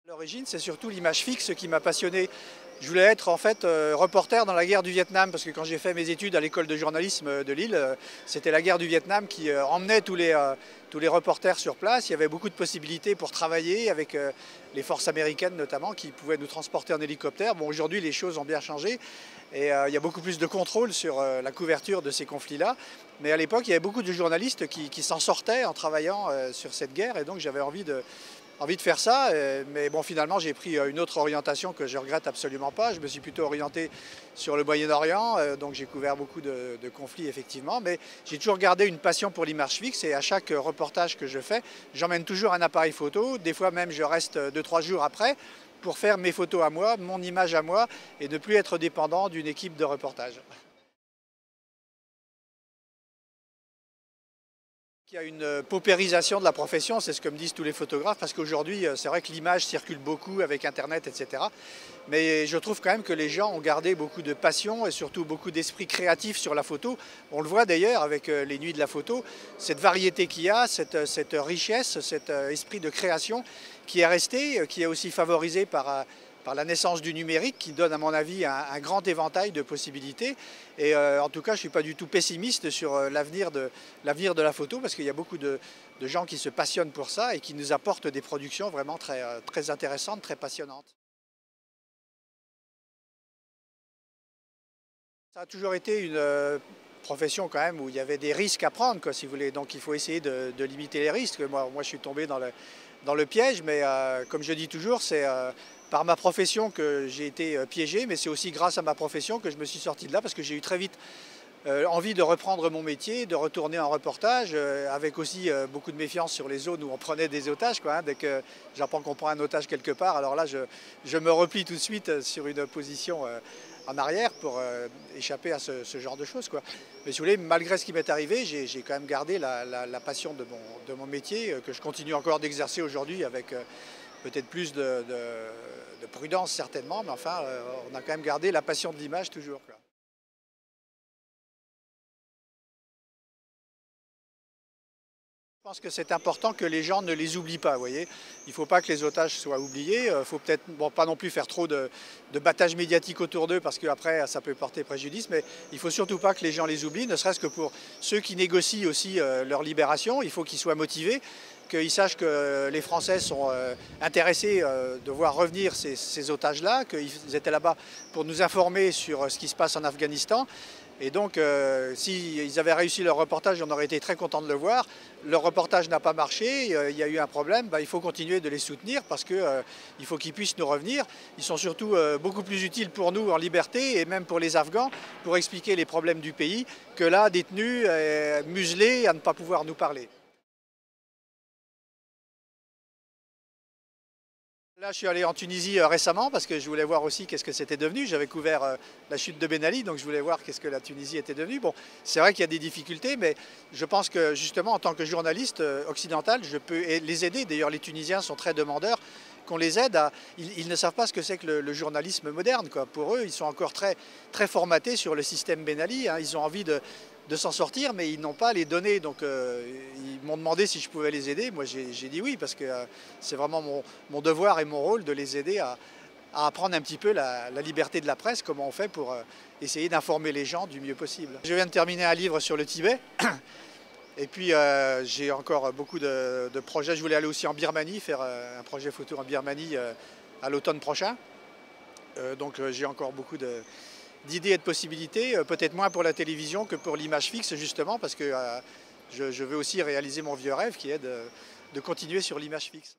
L'origine, c'est surtout l'image fixe qui m'a passionné. Je voulais être en fait reporter dans la guerre du Vietnam parce que quand j'ai fait mes études à l'école de journalisme de Lille, c'était la guerre du Vietnam qui emmenait tous les reporters sur place. Il y avait beaucoup de possibilités pour travailler avec les forces américaines notamment qui pouvaient nous transporter en hélicoptère. Bon, aujourd'hui, les choses ont bien changé et il y a beaucoup plus de contrôle sur la couverture de ces conflits-là. Mais à l'époque, il y avait beaucoup de journalistes qui s'en sortaient en travaillant sur cette guerre et donc j'avais envie de faire ça, mais bon, finalement j'ai pris une autre orientation que je regrette absolument pas. Je me suis plutôt orienté sur le Moyen-Orient, donc j'ai couvert beaucoup de conflits effectivement, mais j'ai toujours gardé une passion pour l'image fixe et à chaque reportage que je fais, j'emmène toujours un appareil photo. Des fois même je reste 2-3 jours après pour faire mes photos à moi, mon image à moi et ne plus être dépendant d'une équipe de reportage. Il y a une paupérisation de la profession, c'est ce que me disent tous les photographes, parce qu'aujourd'hui, c'est vrai que l'image circule beaucoup avec Internet, etc. Mais je trouve quand même que les gens ont gardé beaucoup de passion et surtout beaucoup d'esprit créatif sur la photo. On le voit d'ailleurs avec les nuits de la photo, cette variété qu'il y a, cette richesse, cet esprit de création qui est resté, qui est aussi favorisé par la naissance du numérique qui donne à mon avis un grand éventail de possibilités. Et en tout cas, je ne suis pas du tout pessimiste sur l'avenir de la photo parce qu'il y a beaucoup de gens qui se passionnent pour ça et qui nous apportent des productions vraiment très intéressantes, très passionnantes. Ça a toujours été une profession quand même où il y avait des risques à prendre, quoi, si vous voulez. Donc il faut essayer de limiter les risques. Moi, je suis tombé dans le piège, mais comme je dis toujours, c'est par ma profession que j'ai été piégé, mais c'est aussi grâce à ma profession que je me suis sorti de là, parce que j'ai eu très vite envie de reprendre mon métier, de retourner en reportage, avec aussi beaucoup de méfiance sur les zones où on prenait des otages, quoi, hein. Dès que j'apprends qu'on prend un otage quelque part, alors là, je me replie tout de suite sur une position en arrière pour échapper à ce genre de choses, quoi. Mais si vous voulez, malgré ce qui m'est arrivé, j'ai quand même gardé la passion de mon métier, que je continue encore d'exercer aujourd'hui avec peut-être plus de prudence certainement, mais enfin, on a quand même gardé la passion de l'image toujours, quoi. Je pense que c'est important que les gens ne les oublient pas, vous voyez. Il ne faut pas que les otages soient oubliés. Il faut peut-être pas non plus faire trop de battage médiatique autour d'eux parce qu'après ça peut porter préjudice, mais il ne faut surtout pas que les gens les oublient, ne serait-ce que pour ceux qui négocient aussi leur libération. Il faut qu'ils soient motivés, qu'ils sachent que les Français sont intéressés de voir revenir ces otages-là, qu'ils étaient là-bas pour nous informer sur ce qui se passe en Afghanistan. Et donc, s'ils avaient réussi leur reportage, on aurait été très content de le voir. Leur reportage n'a pas marché, il y a eu un problème, il faut continuer de les soutenir parce qu'il faut qu'ils puissent nous revenir. Ils sont surtout beaucoup plus utiles pour nous en liberté et même pour les Afghans pour expliquer les problèmes du pays que là, détenus, muselés à ne pas pouvoir nous parler. Là, je suis allé en Tunisie récemment parce que je voulais voir aussi qu'est-ce que c'était devenu. J'avais couvert la chute de Ben Ali, donc je voulais voir qu'est-ce que la Tunisie était devenue. Bon, c'est vrai qu'il y a des difficultés, mais je pense que justement, en tant que journaliste occidental, je peux les aider. D'ailleurs, les Tunisiens sont très demandeurs qu'on les aide à... Ils ne savent pas ce que c'est que le journalisme moderne, quoi. Pour eux, ils sont encore très formatés sur le système Ben Ali, hein. Ils ont envie de s'en sortir, mais ils n'ont pas les données. Donc ils m'ont demandé si je pouvais les aider. Moi, j'ai dit oui, parce que c'est vraiment mon devoir et mon rôle de les aider à apprendre un petit peu la liberté de la presse, comment on fait pour essayer d'informer les gens du mieux possible. Je viens de terminer un livre sur le Tibet. Et puis j'ai encore beaucoup de projets. Je voulais aller aussi en Birmanie, faire un projet photo en Birmanie à l'automne prochain. Donc j'ai encore beaucoup d'idées et de possibilités, peut-être moins pour la télévision que pour l'image fixe justement, parce que je veux aussi réaliser mon vieux rêve qui est de continuer sur l'image fixe.